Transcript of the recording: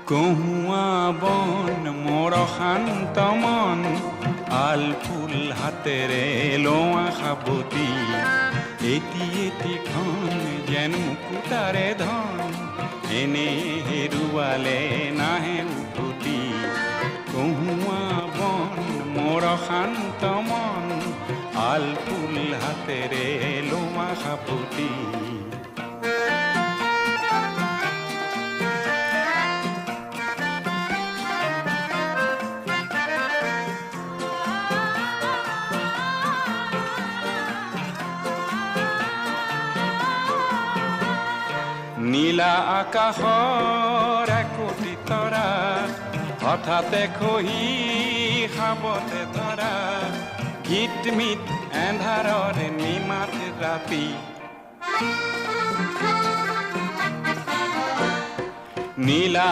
কহুয়া বন মোৰ শান্ত মন আল ফুল হাতেৰে লোৱা সাবতি এটি এটি খন যেন মুকুতাৰে ধন এনে হেৰুৱালে নাহে উভতি কহুয়া বন মোৰ শান্ত মন আল ফুল হাতেৰে লোৱা সাবতি নীলা আকাশৰ একোটি তৰা হঠাতে খহি সাবতে ধৰা গীত মিত এন্ধাৰৰ নিমাত ৰাতি নীলা